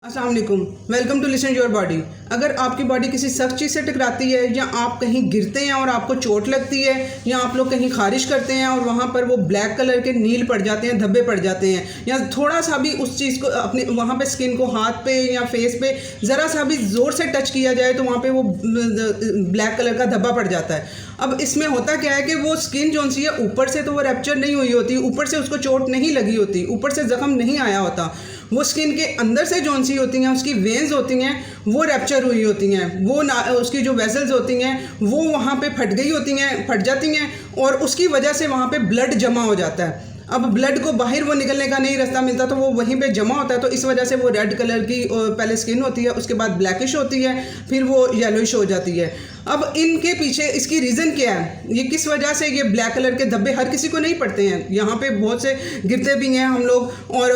अस्सलाम वालेकुम, welcome to listen your body. अगर आपकी बॉडी किसी सख्त चीज़ से टकराती है या आप कहीं गिरते हैं और आपको चोट लगती है या आप लोग कहीं खारिश करते हैं और वहाँ पर वो ब्लैक कलर के नील पड़ जाते हैं, धब्बे पड़ जाते हैं, या थोड़ा सा भी उस चीज़ को अपने वहाँ पे स्किन को हाथ पे या फेस पे ज़रा सा भी ज़ोर से टच किया जाए तो वहाँ पे वो ब्लैक कलर का धब्बा पड़ जाता है। अब इसमें होता क्या है कि वो स्किन जो सी है ऊपर से तो वो रैप्चर नहीं हुई होती, ऊपर से उसको चोट नहीं लगी होती, ऊपर से ज़ख्म नहीं आया होता, वो स्किन के अंदर से जो सी होती हैं उसकी वेन्स होती हैं वो रैप्चर हुई होती हैं, वो उसकी जो वेसल्स होती हैं वो वहाँ पे फट गई होती हैं, फट जाती हैं और उसकी वजह से वहाँ पे ब्लड जमा हो जाता है। अब ब्लड को बाहर वो निकलने का नहीं रास्ता मिलता तो वो वहीं पे जमा होता है, तो इस वजह से वो रेड कलर की पहले स्किन होती है, उसके बाद ब्लैकिश होती है, फिर वो येलोइश हो जाती है। अब इनके पीछे इसकी रीज़न क्या है, ये किस वजह से ये ब्लैक कलर के धब्बे हर किसी को नहीं पड़ते हैं। यहाँ पे बहुत से गिरते भी हैं हम लोग और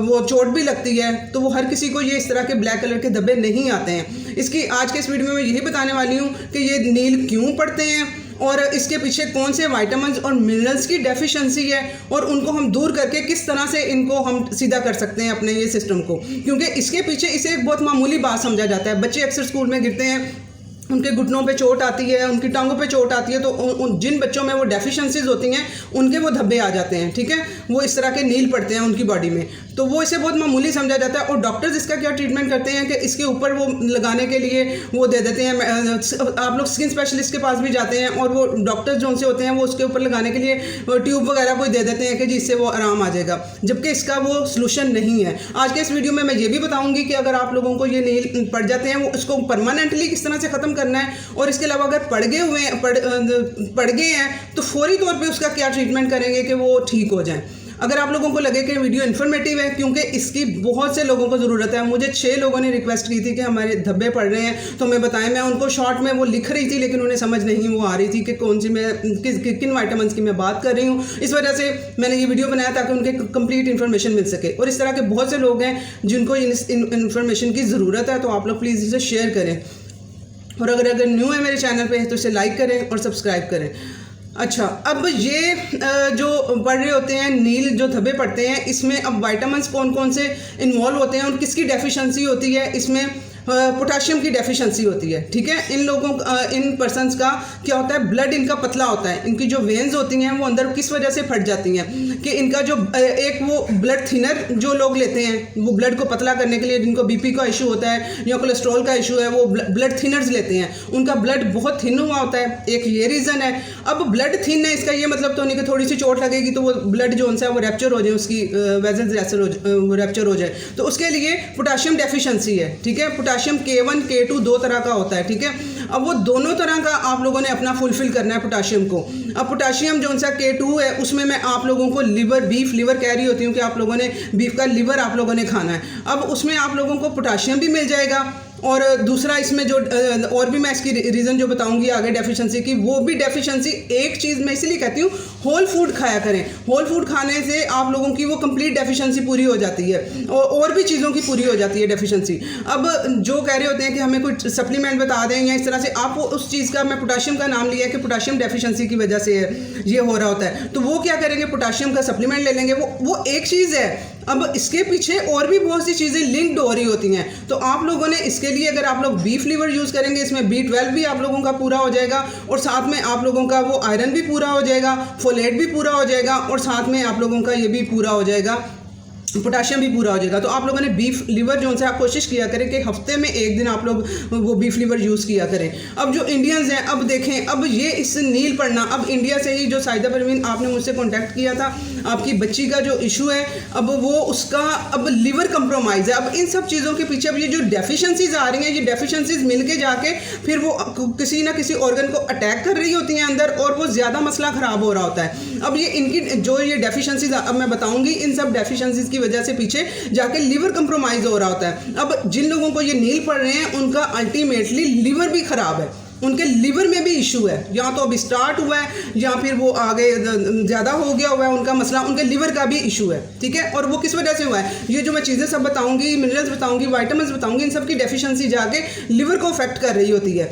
वो चोट भी लगती है, तो वो हर किसी को ये इस तरह के ब्लैक कलर के धब्बे नहीं आते हैं। इसकी आज के इस वीडियो में मैं यही बताने वाली हूँ कि ये नील क्यों पड़ते हैं और इसके पीछे कौन से विटामिन्स और मिनरल्स की डेफिशिएंसी है और उनको हम दूर करके किस तरह से इनको हम सीधा कर सकते हैं अपने ये सिस्टम को, क्योंकि इसके पीछे इसे एक बहुत मामूली बात समझा जाता है। बच्चे अक्सर स्कूल में गिरते हैं, उनके घुटनों पे चोट आती है, उनकी टांगों पे चोट आती है, तो जिन बच्चों में वो डेफिशिएंसीज होती हैं उनके वो धब्बे आ जाते हैं, ठीक है, वो इस तरह के नील पड़ते हैं उनकी बॉडी में, तो वो इसे बहुत मामूली समझा जाता है। और डॉक्टर्स इसका क्या ट्रीटमेंट करते हैं कि इसके ऊपर वो लगाने के लिए वो दे देते हैं, आप लोग स्किन स्पेशलिस्ट के पास भी जाते हैं और वो डॉक्टर्स जो से होते हैं वो उसके ऊपर लगाने के लिए ट्यूब वगैरह कोई दे देते हैं कि जिससे वो आराम आ जाएगा, जबकि इसका वो सोल्यूशन नहीं है। आज के इस वीडियो में मैं ये भी बताऊँगी कि अगर आप लोगों को ये नील पड़ जाते हैं वो उसको परमानेंटली किस तरह से ख़त्म करना है, और इसके अलावा अगर पड़ गए हैं तो फौरी तौर पे उसका क्या ट्रीटमेंट करेंगे कि वो ठीक हो जाए। अगर आप लोगों को लगे कि वीडियो इन्फॉर्मेटिव है, क्योंकि इसकी बहुत से लोगों को ज़रूरत है, मुझे 6 लोगों ने रिक्वेस्ट की थी कि हमारे धब्बे पड़ रहे हैं तो मैं बताएं, मैं उनको शॉर्ट में वो लिख रही थी लेकिन उन्हें समझ नहीं वो आ रही थी कि कौन सी मैं किन विटामिन्स की मैं बात कर रही हूँ। इस वजह से मैंने ये वीडियो बनाया ताकि उनके कंप्लीट इन्फॉर्मेशन मिल सके, और इस तरह के बहुत से लोग हैं जिनको इन्फॉर्मेशन की ज़रूरत है, तो आप लोग प्लीज़ इसे शेयर करें, और अगर न्यू है मेरे चैनल पे तो इसे लाइक करें और सब्सक्राइब करें। अच्छा, अब ये जो पढ़ रहे होते हैं नील जो धब्बे पड़ते हैं, इसमें अब विटामिन्स कौन कौन से इन्वॉल्व होते हैं और किसकी डेफिशिएंसी होती है, इसमें पोटाशियम की डेफिशिएंसी होती है, ठीक है। इन लोगों इन पर्सनस का क्या होता है, ब्लड इनका पतला होता है, इनकी जो वेन्स होती हैं वो अंदर किस वजह से फट जाती हैं कि इनका जो एक वो ब्लड थिनर जो लोग लेते हैं वो ब्लड को पतला करने के लिए, जिनको बीपी का इशू होता है या कोलेस्ट्रॉल का इशू है, वो ब्लड थिनर्स लेते हैं, उनका ब्लड बहुत थिन हुआ होता है, एक ये रीज़न है। अब ब्लड थिन है, इसका ये मतलब तो नहीं कि थोड़ी सी चोट लगेगी तो वो ब्लड जो है वो रैप्चर हो जाए, उसकी वेसल्स रैप्चर हो जाए, तो उसके लिए पोटाशियम डेफिशिएंसी है, ठीक है। पोटाशियम K1 K2 दो तरह का होता है, ठीक है। अब वो दोनों तरह का आप लोगों ने अपना फुलफिल करना है पोटाशियम को। अब पोटाशियम जो सा K2 है उसमें मैं आप लोगों को बीफ लिवर कह रही होती हूँ कि आप लोगों ने बीफ का लिवर आप लोगों ने खाना है। अब उसमें आप लोगों को पोटाशियम भी मिल जाएगा, और दूसरा इसमें जो और भी मैं इसकी रीज़न जो बताऊंगी आगे डेफिशिएंसी की, वो भी डेफिशिएंसी एक चीज़ मैं इसलिए कहती हूँ, होल फूड खाया करें। होल फूड खाने से आप लोगों की वो कंप्लीट डेफिशिएंसी पूरी हो जाती है और भी चीज़ों की पूरी हो जाती है डेफिशिएंसी। अब जो कह रहे होते हैं कि हमें कोई सप्लीमेंट बता दें या इस तरह से, आप उस चीज़ का, मैं पोटाशियम का नाम लिया है कि पोटाशियम डेफिशिएंसी की वजह से ये हो रहा होता है, तो वो क्या करेंगे, पोटाशियम का सप्लीमेंट ले लेंगे, वो एक चीज़ है। अब इसके पीछे और भी बहुत सी चीज़ें लिंक्ड हो रही होती हैं, तो आप लोगों ने इसके लिए अगर आप लोग बीफ लिवर यूज़ करेंगे, इसमें B12 भी आप लोगों का पूरा हो जाएगा, और साथ में आप लोगों का वो आयरन भी पूरा हो जाएगा, फोलेट भी पूरा हो जाएगा, और साथ में आप लोगों का ये भी पूरा हो जाएगा, पोटाशियम भी पूरा हो जाएगा। तो आप लोगों ने बीफ लिवर जो है आप कोशिश किया करें कि हफ्ते में एक दिन आप लोग वो बीफ लिवर यूज़ किया करें। अब जो इंडियंस हैं, अब देखें, अब ये इस नील पड़ना, अब इंडिया से ही जो साइदा परवीन आपने मुझसे कांटेक्ट किया था, आपकी बच्ची का जो इशू है, अब वो उसका अब लिवर कंप्रोमाइज़ है। अब इन सब चीज़ों के पीछे अब ये जो डेफिशिएंसीज आ रही हैं, ये डेफिशिएंसीज मिल के जाके फिर वो किसी ना किसी ऑर्गन को अटैक कर रही होती हैं अंदर, और वो ज़्यादा मसला ख़राब हो रहा होता है। अब ये इनकी जो ये डेफिशिएंसीज अब मैं बताऊँगी, इन सब डेफिशिएंसीज की वजह से पीछे जाके लिवर कंप्रोमाइज हो रहा होता है। अब जिन लोगों को ये नील पड़ रहे हैं उनका अल्टीमेटली लिवर भी खराब है, उनके लिवर में भी इशू है, या तो अभी स्टार्ट हुआ है या फिर वो आगे ज़्यादा हो गया हुआ है उनका मसला, उनके लिवर का भी इशू है, ठीक है। और वो किस वजह से हुआ है, ये जो मैं चीज़ें सब बताऊंगी, मिनरल्स बताऊंगी, विटामिन्स बताऊंगी, इन सब की डेफिशिएंसी जाके लिवर को अफेक्ट कर रही होती है।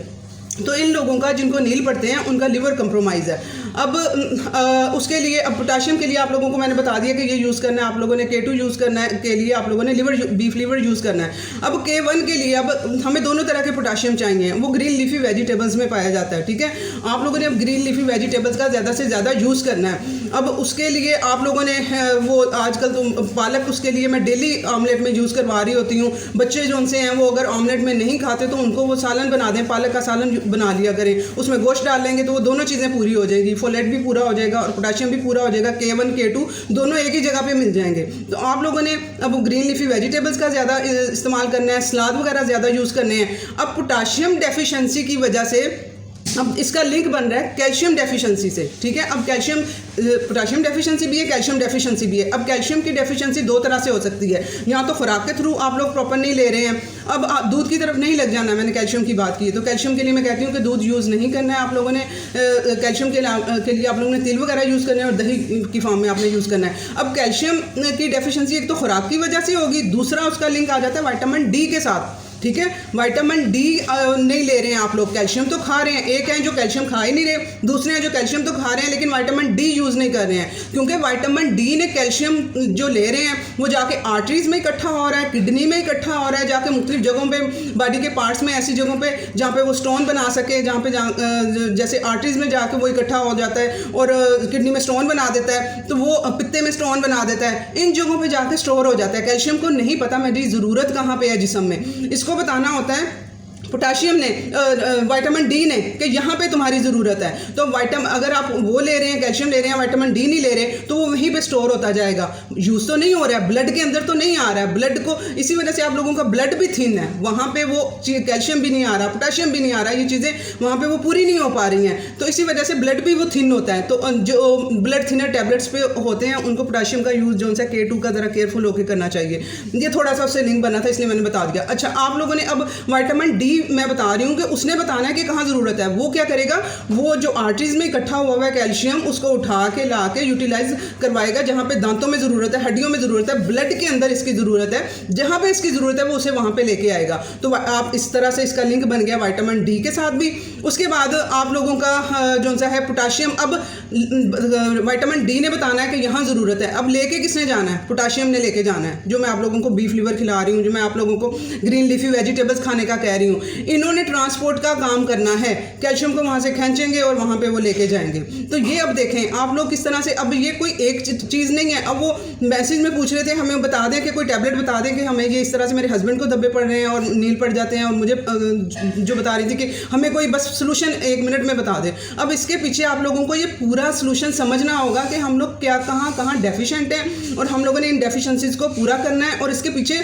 तो इन लोगों का जिनको नील पड़ते हैं उनका लिवर कंप्रोमाइज़ है। अब उसके लिए अब पोटाशियम के लिए आप लोगों को मैंने बता दिया कि ये यूज़ करना है, आप लोगों ने K2 यूज़ करना है, के लिए आप लोगों ने बीफ लीवर यूज़ करना है। अब K1 के लिए अब हमें दोनों तरह के पोटाशियम चाहिए, वो ग्रीन लीफी वेजिटेबल्स में पाया जाता है, ठीक है। आप लोगों ने अब ग्रीन लीफी वेजिटेबल्स का ज़्यादा से ज़्यादा यूज़ करना है। अब उसके लिए आप लोगों ने वो आजकल तो पालक, उसके लिए मैं डेली ऑमलेट में यूज़ करवा रही होती हूँ। बच्चे जो उनसे हैं वो अगर ऑमलेट में नहीं खाते तो उनको वो सालन बना दें, पालक का सालन बना लिया करें, उसमें गोश्त डाल लेंगे तो वो दोनों चीज़ें पूरी हो जाएगी, फोलेट भी पूरा हो जाएगा और पोटाशियम भी पूरा हो जाएगा। K1 K2 दोनों एक ही जगह पे मिल जाएंगे। तो आप लोगों ने अब ग्रीन लीफी वेजिटेबल्स का ज़्यादा इस्तेमाल करना है, सलाद वगैरह ज़्यादा यूज़ करने हैं। अब पोटाशियम डेफिशिएंसी की वजह से अब इसका लिंक बन रहा है कैल्शियम डेफिशिएंसी से, ठीक है। अब कैल्शियम, पोटाशियम डेफिशिएंसी भी है, कैल्शियम डेफिशिएंसी भी है। अब कैल्शियम की डेफिशिएंसी दो तरह से हो सकती है, या तो खुराक के थ्रू आप लोग प्रॉपर नहीं ले रहे हैं। अब दूध की तरफ नहीं लग जाना, मैंने कैल्शियम की बात की है, तो कैल्शियम के लिए मैं कहती हूँ कि दूध यूज़ नहीं करना है आप लोगों ने। कैल्शियम के लिए आप लोगों ने तिल वगैरह यूज़ करना है और दही की फॉर्म में आपने यूज़ करना है। अब कैल्शियम की डेफिशिएंसी एक तो खुराक की वजह से होगी, दूसरा उसका लिंक आ जाता है विटामिन डी के साथ, ठीक है। विटामिन डी नहीं ले रहे हैं आप लोग, कैल्शियम तो खा रहे हैं। एक है जो कैल्शियम खा ही नहीं रहे, दूसरे हैं जो कैल्शियम तो खा रहे हैं लेकिन विटामिन डी यूज़ नहीं कर रहे हैं, क्योंकि विटामिन डी ने कैल्शियम जो ले रहे हैं वो जाके आर्टरीज में इकट्ठा हो रहा है, किडनी में इकट्ठा हो रहा है, जाके मुख्तलिफ जगहों पे बॉडी के पार्ट्स में, ऐसी जगहों पे जहाँ पे वो स्टोन बना सके, जहाँ पे जैसे आर्टरीज में जाके वो इकट्ठा हो जाता है और किडनी में स्टोन बना देता है, तो वो पित्ते में स्टोन बना देता है, इन जगहों पर जाके स्टोर हो जाता है। कैल्शियम को नहीं पता मेरी ज़रूरत कहाँ पर है जिस्म में, इसको बताना होता है पोटाशियम ने, विटामिन डी ने कि यहाँ पे तुम्हारी ज़रूरत है। तो अगर आप वो ले रहे हैं, कैल्शियम ले रहे हैं, विटामिन डी नहीं ले रहे, तो वो वहीं पे स्टोर होता जाएगा, यूज़ तो नहीं हो रहा है, ब्लड के अंदर तो नहीं आ रहा है, ब्लड को इसी वजह से आप लोगों का ब्लड भी थिन है, वहाँ पे वो कैल्शियम भी नहीं आ रहा, पोटाशियम भी नहीं आ रहा, ये चीज़ें वहाँ पर वो पूरी नहीं हो पा रही हैं, तो इसी वजह से ब्लड भी वो थिन होता है। तो जो ब्लड थिनर टैबलेट्स पे होते हैं उनको पोटाशियम का यूज़ जो है K2 का ज़रा केयरफुल होकर करना चाहिए। ये थोड़ा सा उससे लिंक बना था इसलिए मैंने बता दिया। अच्छा, आप लोगों ने अब विटामिन डी मैं बता रही हूँ कि उसने बताना है कि कहाँ ज़रूरत है। वो क्या करेगा, वो जो आर्टरीज में इकट्ठा हुआ है कैल्शियम, उसको उठा के ला के यूटिलाइज करवाएगा, जहाँ पे दांतों में ज़रूरत है, हड्डियों में ज़रूरत है, ब्लड के अंदर इसकी ज़रूरत है, जहाँ पे इसकी ज़रूरत है वो उसे वहाँ पे लेके आएगा। तो आप इस तरह से इसका लिंक बन गया विटामिन डी के साथ भी। उसके बाद आप लोगों का जो सा है पोटाशियम, अब विटामिन डी ने बताना है कि यहाँ ज़रूरत है, अब लेके किसने जाना है, पोटाशियम ने लेके जाना है। जो मैं आप लोगों को बीफ लीवर खिला रही हूँ, जो मैं आप लोगों को ग्रीन लीफी वेजिटेबल्स खाने का कह रही हूँ, इन्होंने ट्रांसपोर्ट का काम करना है, कैल्शियम को वहाँ से खींचेंगे और वहाँ पे वो लेके जाएंगे। तो ये अब देखें आप लोग किस तरह से, अब ये कोई एक चीज़ नहीं है। अब वो मैसेज में पूछ रहे थे हमें बता दें कि कोई टैबलेट बता दें कि हमें ये इस तरह से, मेरे हस्बैंड को धब्बे पड़ रहे हैं और नील पड़ जाते हैं, और मुझे जो बता रही थी कि हमें कोई बस सोल्यूशन 1 मिनट में बता दें। अब इसके पीछे आप लोगों को ये पूरा सोल्यूशन समझना होगा कि हम लोग क्या कहाँ डेफिशिएंट हैं और हम लोगों ने इन डेफिशिएंसीज को पूरा करना है, और इसके पीछे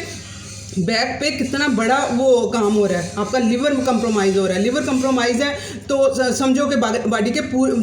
बैक पे कितना बड़ा वो काम हो रहा है, आपका लिवर कंप्रोमाइज़ हो रहा है। लिवर कंप्रोमाइज़ है तो समझो कि बॉडी के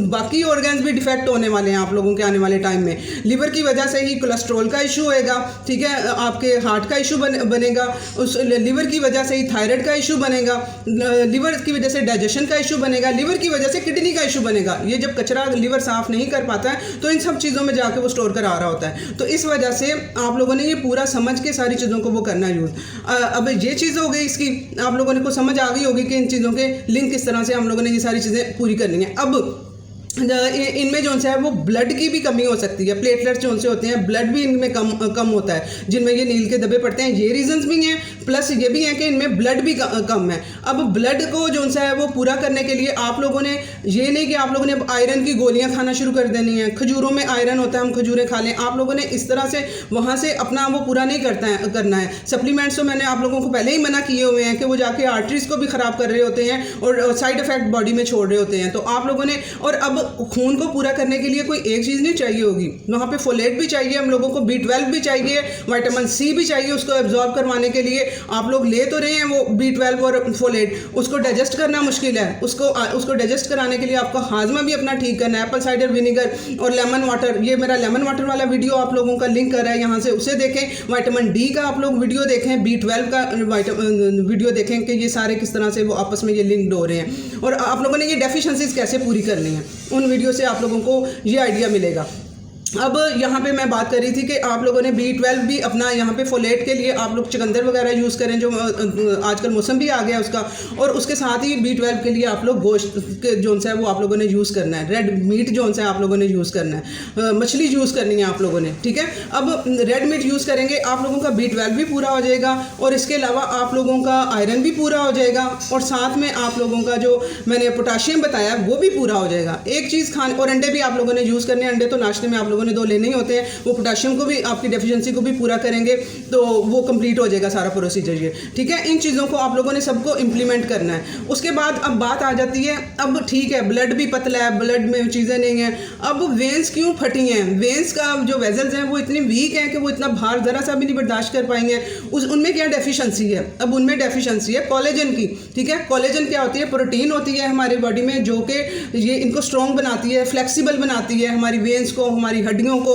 बाकी ऑर्गन्स भी डिफेक्ट होने वाले हैं आप लोगों के आने वाले टाइम में। लिवर की वजह से ही कोलेस्ट्रॉल का इशू होएगा, ठीक है, आपके हार्ट का इशू बनेगा, उस लिवर की वजह से ही थायराइड का इशू बनेगा, लिवर की वजह से डाइजेशन का इशू बनेगा, लिवर की वजह से किडनी का इशू बनेगा। ये जब कचरा लिवर साफ़ नहीं कर पाता है तो इन सब चीज़ों में जाके वो स्टोर करा रहा होता है। तो इस वजह से आप लोगों ने ये पूरा समझ के सारी चीज़ों को वो करना यूज़। अब ये चीज़ हो गई, इसकी आप लोगों को समझ आ गई होगी कि इन चीज़ों के लिंक किस तरह से हम लोगों ने ये सारी चीज़ें पूरी करनी है। अब इनमें जो है वो ब्लड की भी कमी हो सकती है, प्लेटलेट्स जो से होते हैं ब्लड भी इनमें कम होता है, जिनमें ये नील के धब्बे पड़ते हैं। ये रीजंस भी हैं, प्लस ये भी हैं कि इनमें ब्लड भी कम है। अब ब्लड को जो है वो पूरा करने के लिए आप लोगों ने ये नहीं कि आप लोगों ने आयरन की गोलियां खाना शुरू कर देनी है, खजूरों में आयरन होता है, हम खजूरें खा लें, आप लोगों ने इस तरह से वहाँ से अपना वो पूरा नहीं करना है। सप्लीमेंट्स तो मैंने आप लोगों को पहले ही मना किए हुए हैं कि वो जाके आर्टरीज को भी ख़राब कर रहे होते हैं और साइड इफेक्ट बॉडी में छोड़ रहे होते हैं। तो आप लोगों ने, और अब खून को पूरा करने के लिए कोई एक चीज़ नहीं चाहिए होगी, वहाँ पे फोलेट भी चाहिए हम लोगों को, B12 भी चाहिए, विटामिन सी भी चाहिए उसको एब्जॉर्ब करवाने के लिए। आप लोग ले तो रहे हैं वो B12 और फोलेट, उसको डाइजेस्ट करना मुश्किल है, उसको डाइजेस्ट कराने के लिए आपका हाजमा भी अपना ठीक करना है। एप्पल साइडर विनीगर और लेमन वाटर, ये मेरा लेमन वाटर वाला वीडियो आप लोगों का लिंक कर रहा है यहाँ से, उसे देखें। विटामिन डी का आप लोग वीडियो देखें, B12 का वीडियो देखें कि ये सारे किस तरह से वो आपस में ये लिंक्ड हो रहे हैं, और आप लोगों ने ये डेफिशिएंसीज कैसे पूरी करनी है, उन वीडियो से आप लोगों को ये आइडिया मिलेगा। अब यहाँ पे मैं बात कर रही थी कि आप लोगों ने B12 भी अपना यहाँ पे फोलेट के लिए आप लोग चुकंदर वगैरह यूज़ करें, जो आजकल मौसम भी आ गया उसका, और उसके साथ ही B12 के लिए आप लोग गोश्त के जो सा है वो आप लोगों ने यूज़ करना है, रेड मीट जो सा है आप लोगों ने यूज़ करना है, मछली यूज़ करनी है आप लोगों ने, ठीक है। अब रेड मीट यूज़ करेंगे आप लोगों का B12 भी पूरा हो जाएगा और इसके अलावा आप लोगों का आयरन भी पूरा हो जाएगा और साथ में आप लोगों का जो मैंने पोटाशियम बताया वो भी पूरा हो जाएगा। एक चीज़ खाने, और अंडे भी आप लोगों ने यूज़ करने हैं, अंडे तो नाश्ते में आप लोगों ने 2 लेने ही होते हैं, वो पोटाशियम को भी आपकी डेफिशिएंसी को भी पूरा करेंगे तो वो कंप्लीट हो जाएगा सारा प्रोसीजर ये, ठीक है। इन चीज़ों को आप लोगों ने सबको इंप्लीमेंट करना है। उसके बाद अब बात आ जाती है, अब ठीक है ब्लड भी पतला है, ब्लड में चीज़ें नहीं हैं, अब वेंस क्यों फटी हैं? वेंस का जो वेजल्स हैं वो इतनी वीक हैं कि वो इतना भार ज़रा सा भी नहीं बर्दाश्त कर पाएंगे। उनमें क्या डेफिशिएंसी है? अब उनमें डेफिशिएंसी है कोलेजन की, ठीक है। कोलेजन क्या होती है? प्रोटीन होती है हमारी बॉडी में जो कि ये इनको स्ट्रॉन्ग बनाती है, फ्लेक्सिबल बनाती है हमारी वेंस को, हमारी हड्डियों को,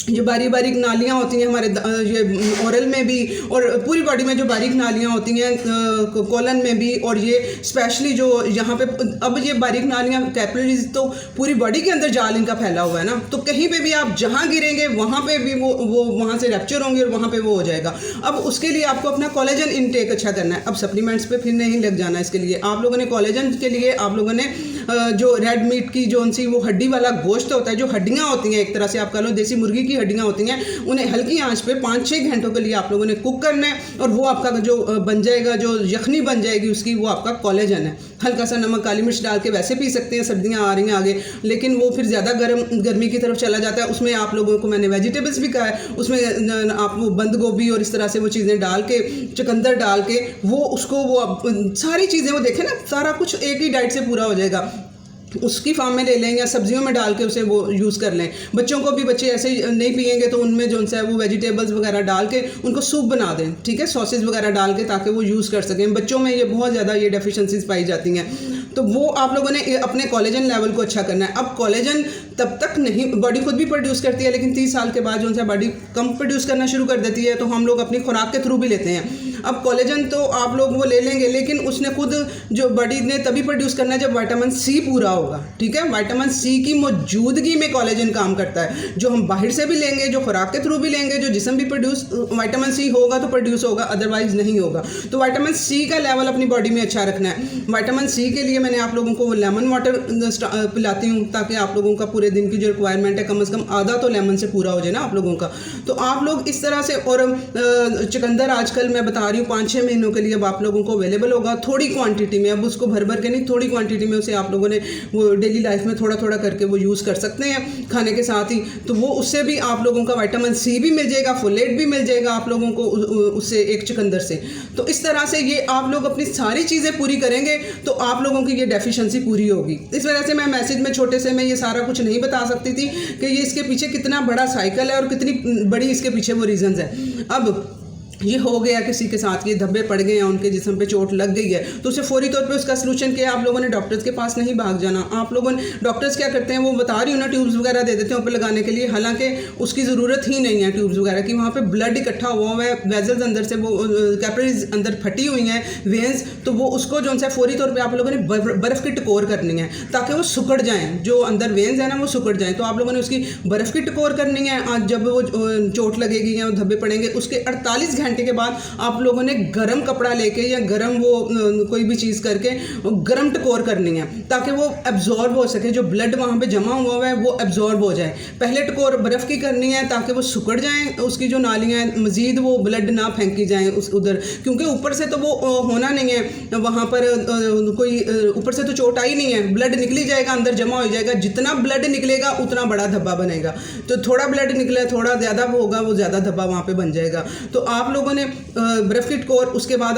जो बारीक बारीक नालियाँ होती हैं हमारे ये ओरल में भी और पूरी बॉडी में जो बारीक नालियाँ होती हैं कोलन में भी, और ये स्पेशली जो यहाँ पे अब ये बारीक नालियाँ कैपिलरीज तो पूरी बॉडी के अंदर जाल इनका फैला हुआ है ना, तो कहीं पे भी आप जहाँ गिरेंगे वहाँ पे भी वो वहाँ से रैप्चर होंगे और वहाँ पे वो हो जाएगा। अब उसके लिए आपको अपना कोलेजन इनटेक अच्छा करना है। अब सप्लीमेंट्स पे फिर नहीं लग जाना। इसके लिए आप लोगों ने कोलेजन के लिए आप लोगों ने जो रेड मीट की जो सी वो हड्डी वाला गोश्त होता है, जो हड्डियाँ होती हैं एक तरह से आप कह लो देसी मुर्गी की हड्डियाँ होती हैं, उन्हें हल्की आंच पे 5-6 घंटों के लिए आप लोगों ने कुक करना है और वो आपका जो बन जाएगा, जो यखनी बन जाएगी उसकी, वो आपका कोलेजन है। हल्का सा नमक काली मिर्च डाल के वैसे पी सकते हैं, सर्दियाँ आ रही हैं आगे, लेकिन वो फिर ज़्यादा गर्मी की तरफ चला जाता है। उसमें आप लोगों को मैंने वेजिटेबल्स भी कहा है, उसमें आप वो बंद गोभी और इस तरह से वो चीज़ें डाल के, चुकंदर डाल के वो उसको वो सारी चीज़ें वो देखें ना, सारा कुछ एक ही डाइट से पूरा हो जाएगा। उसकी फार्म में ले लें या सब्जियों में डाल के उसे वो यूज़ कर लें। बच्चों को भी, बच्चे ऐसे ही नहीं पिएंगे तो उनमें जो है वो वेजिटेबल्स वगैरह डाल के उनको सूप बना दें, ठीक है, सॉसेज वगैरह डाल के, ताकि वो यूज़ कर सकें। बच्चों में ये बहुत ज़्यादा ये डेफिशिएंसीज पाई जाती हैं, तो वो आप लोगों ने अपने कोलेजन लेवल को अच्छा करना है। अब कोलेजन तब तक नहीं, बॉडी खुद भी प्रोड्यूस करती है, लेकिन 30 साल के बाद जो है बॉडी कम प्रोड्यूस करना शुरू कर देती है, तो हम लोग अपनी खुराक के थ्रू भी लेते हैं। अब कोलेजन तो आप लोग वो ले लेंगे, लेकिन उसने खुद जो बॉडी ने तभी प्रोड्यूस करना है जब विटामिन सी पूरा होगा, ठीक है। विटामिन सी की मौजूदगी में कोलेजन काम करता है। जो हम बाहर से भी लेंगे, जो खुराक के थ्रू भी लेंगे, जो जिस्म भी प्रोड्यूस, विटामिन सी होगा तो प्रोड्यूस होगा, अदरवाइज नहीं होगा। तो विटामिन सी का लेवल अपनी बॉडी में अच्छा रखना है। विटामिन सी के लिए मैंने आप लोगों को लेमन वाटर पिलाती हूँ, ताकि आप लोगों का पूरे दिन की जो रिक्वायरमेंट है कम से कम आधा तो लेमन से पूरा हो जाए ना आप लोगों का। तो आप लोग इस तरह से, और चुकंदर आजकल मैं बता रही हूँ 5-6 महीनों के लिए अब आप लोगों को अवेलेबल होगा, थोड़ी क्वांटिटी में। अब उसको भर भर के नहीं, थोड़ी क्वांटिटी में उसे आप लोगों ने वो डेली लाइफ में थोड़ा थोड़ा करके वो यूज़ कर सकते हैं खाने के साथ ही। तो वो उससे भी आप लोगों का विटामिन सी भी मिल जाएगा, फोलेट भी मिल जाएगा आप लोगों को उससे, एक चुकंदर से। तो इस तरह से ये आप लोग अपनी सारी चीज़ें पूरी करेंगे तो आप लोगों की ये डेफिशिएंसी पूरी होगी। इस वजह से मैं मैसेज में छोटे से मैं ये सारा कुछ नहीं बता सकती थी कि ये इसके पीछे कितना बड़ा साइकिल है और कितनी बड़ी इसके पीछे वो रीजंस है। अब ये हो गया किसी के साथ, ये धब्बे पड़ गए हैं, उनके जिस्म पे चोट लग गई है, तो उसे फौरी तौर पे उसका सलूशन क्या है, आप लोगों ने डॉक्टर्स के पास नहीं भाग जाना। आप लोगों ने, डॉक्टर्स क्या करते हैं, वो बता रही हूँ ना, ट्यूब्स वगैरह दे देते हैं ऊपर लगाने के लिए, हालांकि उसकी ज़रूरत ही नहीं है ट्यूब्स वगैरह की। वहाँ पे ब्लड इकट्ठा हुआ है, वेजल्स अंदर से वो कैपिलरीज अंदर फटी हुई हैं, वेंस, तो वो उसको जो है फौरी तौर पर आप लोगों ने बर्फ़ की टकोर करनी है ताकि वो सुकड़ जाएँ, जो अंदर वेंस है ना वो सुकड़ जाएँ। तो आप लोगों ने उसकी बर्फ़ की टकोर करनी है। जब वो चोट लगेगी या धब्बे पड़ेंगे, उसके 48 घंटे के बाद आप लोगों ने गरम कपड़ा लेके या गरम वो कोई भी चीज़ करके गरम टकोर करनी है, ताकि वो एब्जॉर्ब हो सके, जो ब्लड वहाँ पे जमा हुआ है वो एब्जॉर्ब हो जाए। पहले टकोर बर्फ़ की करनी है ताकि वो सुकड़ जाएँ, उसकी जो नालियाँ हैं, मज़ीद वो ब्लड ना फेंकी जाएँ उधर, क्योंकि ऊपर से तो वो होना नहीं है वहाँ पर, कोई ऊपर से तो चोट आई नहीं है, ब्लड निकली जाएगा, अंदर जमा हो जाएगा। जितना ब्लड निकलेगा उतना बड़ा धब्बा बनेगा, तो थोड़ा ब्लड निकले, थोड़ा ज़्यादा होगा, वो ज़्यादा धब्बा वहाँ पर बन जाएगा। तो आप लोगों ने बर्फ़ की टकोर, उसके बाद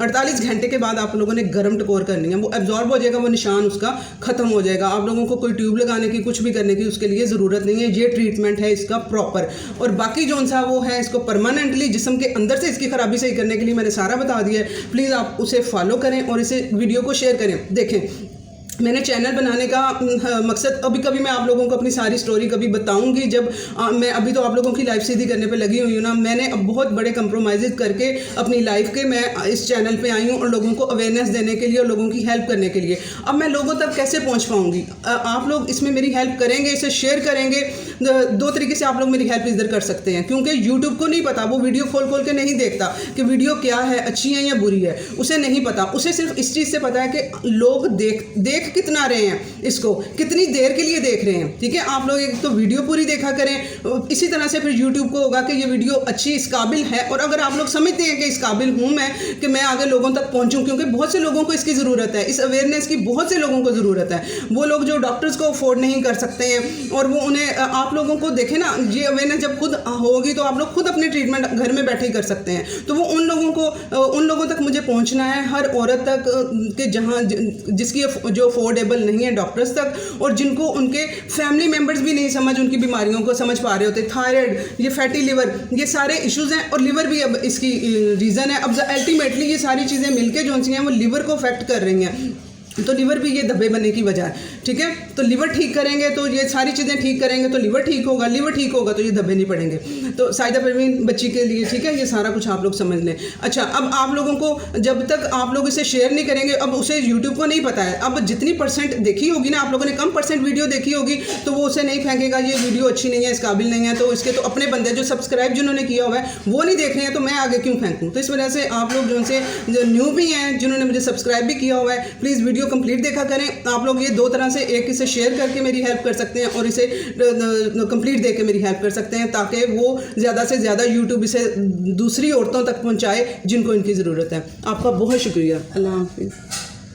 48 घंटे के बाद आप लोगों ने गर्म टकोर करनी है, वो एब्जॉर्ब हो जाएगा, वो निशान उसका ख़त्म हो जाएगा। आप लोगों को कोई ट्यूब लगाने की, कुछ भी करने की उसके लिए ज़रूरत नहीं है। ये ट्रीटमेंट है इसका प्रॉपर, और बाकी जो सा वो है इसको परमानेंटली जिस्म के अंदर से इसकी ख़राबी सही करने के लिए मैंने सारा बता दिया है। प्लीज़ आप उसे फॉलो करें और इसे वीडियो को शेयर करें। देखें, मैंने चैनल बनाने का मकसद, अभी कभी मैं आप लोगों को अपनी सारी स्टोरी कभी बताऊंगी जब मैं, अभी तो आप लोगों की लाइफ सीधी करने पे लगी हुई हूँ ना। मैंने अब बहुत बड़े कंप्रोमाइज़ करके अपनी लाइफ के मैं इस चैनल पे आई हूँ और लोगों को अवेयरनेस देने के लिए और लोगों की हेल्प करने के लिए। अब मैं लोगों तक कैसे पहुँच पाऊँगी? आप लोग इसमें मेरी हेल्प करेंगे, इसे शेयर करेंगे, दो तरीके से आप लोग मेरी हेल्प इधर कर सकते हैं, क्योंकि यूट्यूब को नहीं पता, वो वीडियो खोल के नहीं देखता कि वीडियो क्या है, अच्छी है या बुरी है, उसे नहीं पता। उसे सिर्फ इस चीज़ से पता है कि लोग देख कितना रहे हैं, इसको कितनी देर के लिए देख रहे हैं। ठीक है, आप लोग एक तो वीडियो पूरी देखा करें, इसी तरह से फिर यूट्यूब को होगा कि ये वीडियो अच्छी, इस काबिल है। और अगर आप लोग समझते हैं कि इस काबिल हूँ मैं कि मैं आगे लोगों तक पहुँचूँ, क्योंकि बहुत से लोगों को इसकी ज़रूरत है, इस अवेयरनेस की बहुत से लोगों को ज़रूरत है। वो लोग जो डॉक्टर्स को अफोर्ड नहीं कर सकते हैं और वो उन्हें, आप लोगों को देखें ना, ये अवेयरनेस जब खुद होगी तो आप लोग खुद अपनी ट्रीटमेंट घर में बैठे ही कर सकते हैं। तो वो उन लोगों तक मुझे पहुंचना है, हर औरत तक कि जहां जिसकी जो अफोर्डेबल नहीं है डॉक्टर्स तक, और जिनको उनके फैमिली मेम्बर्स भी नहीं समझ उनकी बीमारियों को समझ पा रहे होते। थायराइड, ये फैटी लिवर, ये सारे इश्यूज़ हैं और लिवर भी अब इसकी रीज़न है। अब अल्टीमेटली ये सारी चीज़ें मिलके जो सी हैं वो लिवर को अफेक्ट कर रही हैं, तो लिवर भी ये धब्बे बनने की वजह है। ठीक है, तो लिवर ठीक करेंगे तो ये सारी चीज़ें ठीक करेंगे तो लिवर ठीक होगा, लिवर ठीक होगा तो ये धब्बे नहीं पड़ेंगे। तो साइदा परवीन बच्ची के लिए, ठीक है, ये सारा कुछ आप लोग समझ लें। अच्छा, अब आप लोगों को जब तक आप लोग इसे शेयर नहीं करेंगे, अब उसे यूट्यूब को नहीं पता है, अब जितनी परसेंट देखी होगी ना, आप लोगों ने कम परसेंट वीडियो देखी होगी तो वो उसे नहीं फेंकेगा, ये वीडियो अच्छी नहीं है, इस काबिल नहीं है। तो इसके तो अपने बंदे जो सब्सक्राइब जिन्होंने किया हुआ है वो नहीं देख रहे हैं, तो मैं आगे क्यों फेंकूँ। तो इस वजह से आप लोग जो न्यू भी हैं, जिन्होंने मुझे सब्सक्राइब भी किया हुआ है, प्लीज़ वीडियो कंप्लीट देखा करें। आप लोग ये दो तरह से, एक इसे शेयर करके मेरी हेल्प कर सकते हैं और इसे कंप्लीट देके मेरी हेल्प कर सकते हैं, ताकि वो ज़्यादा से ज़्यादा यूट्यूब इसे दूसरी औरतों तक पहुंचाए जिनको इनकी ज़रूरत है। आपका बहुत शुक्रिया। अल्लाह हाफिज़।